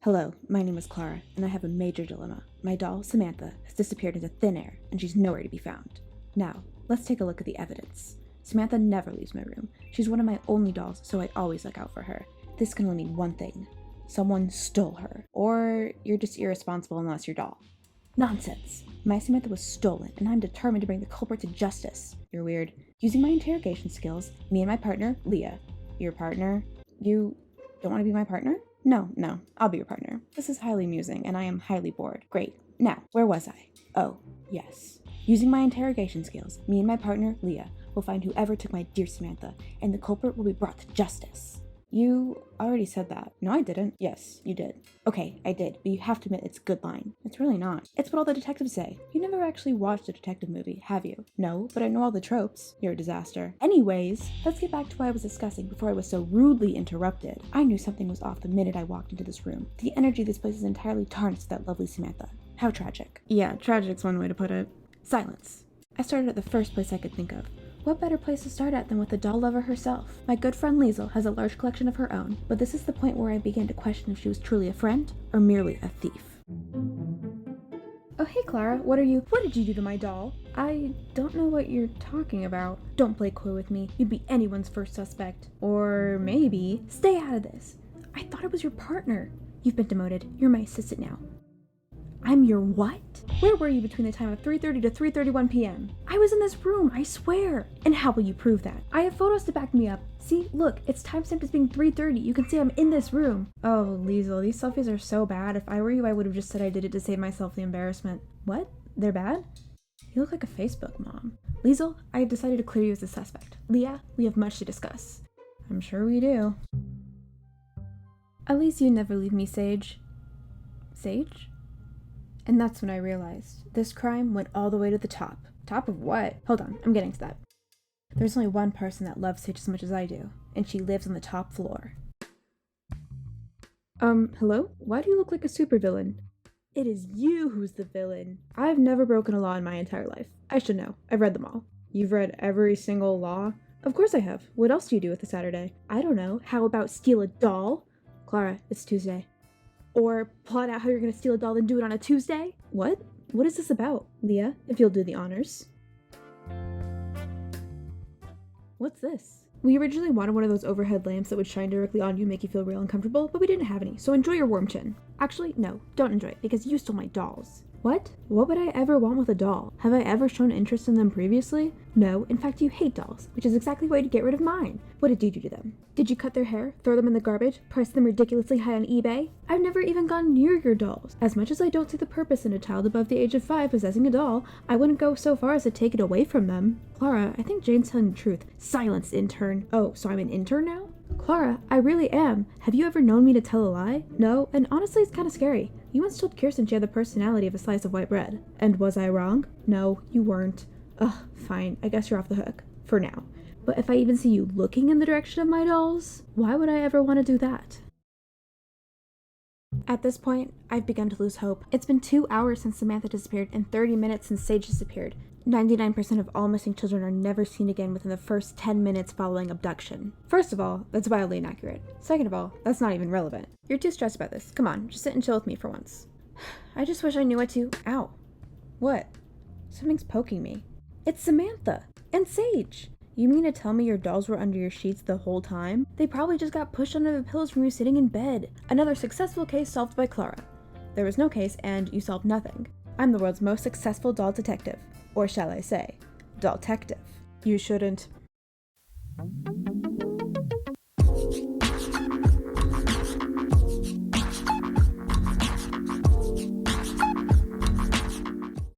Hello, my name is Clara, and I have a major dilemma. My doll, Samantha, has disappeared into thin air, and she's nowhere to be found. Now, let's take a look at the evidence. Samantha never leaves my room. She's one of my only dolls, so I always look out for her. This can only mean one thing. Someone stole her. Or you're just irresponsible and lost your doll. Nonsense! My Samantha was stolen, and I'm determined to bring the culprit to justice. You're weird. Using my interrogation skills, me and my partner, Leah. Your partner? You don't want to be my partner? No, I'll be your partner. This is highly amusing, and I am highly bored. Great. Now, where was I? Oh, yes. Using my interrogation skills, me and my partner, Leah, will find whoever took my dear Samantha, and the culprit will be brought to justice. You already said that. No, I didn't. Yes, you did. Okay, I did, but you have to admit it's a good line. It's really not. It's what all the detectives say. You never actually watched a detective movie, have you? No, but I know all the tropes. You're a disaster. Anyways, let's get back to what I was discussing before I was so rudely interrupted. I knew something was off the minute I walked into this room. The energy of this place is entirely tarnished to that lovely Samantha. How tragic. Yeah, tragic's one way to put it. Silence. I started at the first place I could think of. What better place to start at than with the doll lover herself? My good friend Liesel has a large collection of her own, but this is the point where I began to question if she was truly a friend or merely a thief. Oh hey Clara, what did you do to my doll? I don't know what you're talking about. Don't play coy with me. You'd be anyone's first suspect. Or maybe, stay out of this. I thought it was your partner. You've been demoted. You're my assistant now. I'm your what? Where were you between the time of 3:30 to 3:31 p.m.? I was in this room, I swear. And how will you prove that? I have photos to back me up. See, look, it's timestamped as being 3:30. You can see I'm in this room. Oh, Liesel, these selfies are so bad. If I were you, I would have just said I did it to save myself the embarrassment. What? They're bad? You look like a Facebook mom. Liesel, I have decided to clear you as a suspect. Leah, we have much to discuss. I'm sure we do. At least you never leave me, Sage. Sage? And that's when I realized this crime went all the way to the top. Top of what? Hold on, I'm getting to that. There's only one person that loves Sage as much as I do, and she lives on the top floor. Hello? Why do you look like a supervillain? It is you who's the villain. I've never broken a law in my entire life. I should know. I've read them all. You've read every single law? Of course I have. What else do you do with a Saturday? I don't know. How about steal a doll? Clara, it's Tuesday. Or plot out how you're going to steal a doll and do it on a Tuesday? What? What is this about? Leah, if you'll do the honors. What's this? We originally wanted one of those overhead lamps that would shine directly on you and make you feel real uncomfortable, but we didn't have any, so enjoy your warm chin. Actually, no, don't enjoy it, because you stole my dolls. What? What would I ever want with a doll? Have I ever shown interest in them previously? No, in fact you hate dolls, which is exactly why you'd get rid of mine. What did you do to them? Did you cut their hair, throw them in the garbage, price them ridiculously high on eBay? I've never even gone near your dolls. As much as I don't see the purpose in a child above the age of 5 possessing a doll, I wouldn't go so far as to take it away from them. Clara, I think Jane's telling the truth. Silence, intern. Oh, so I'm an intern now? Clara, I really am. Have you ever known me to tell a lie? No, and honestly it's kind of scary. You once told Kirsten she had the personality of a slice of white bread. And was I wrong? No, you weren't. Ugh, fine, I guess you're off the hook. For now. But if I even see you looking in the direction of my dolls, why would I ever want to do that? At this point, I've begun to lose hope. It's been 2 hours since Samantha disappeared and 30 minutes since Sage disappeared. 99% of all missing children are never seen again within the first 10 minutes following abduction. First of all, that's wildly inaccurate. Second of all, that's not even relevant. You're too stressed about this. Come on, just sit and chill with me for once. I just wish I knew what to— Ow. What? Something's poking me. It's Samantha! And Sage! You mean to tell me your dolls were under your sheets the whole time? They probably just got pushed under the pillows from you sitting in bed. Another successful case solved by Clara. There was no case, and you solved nothing. I'm the world's most successful doll detective. Or shall I say, doll-tective. You shouldn't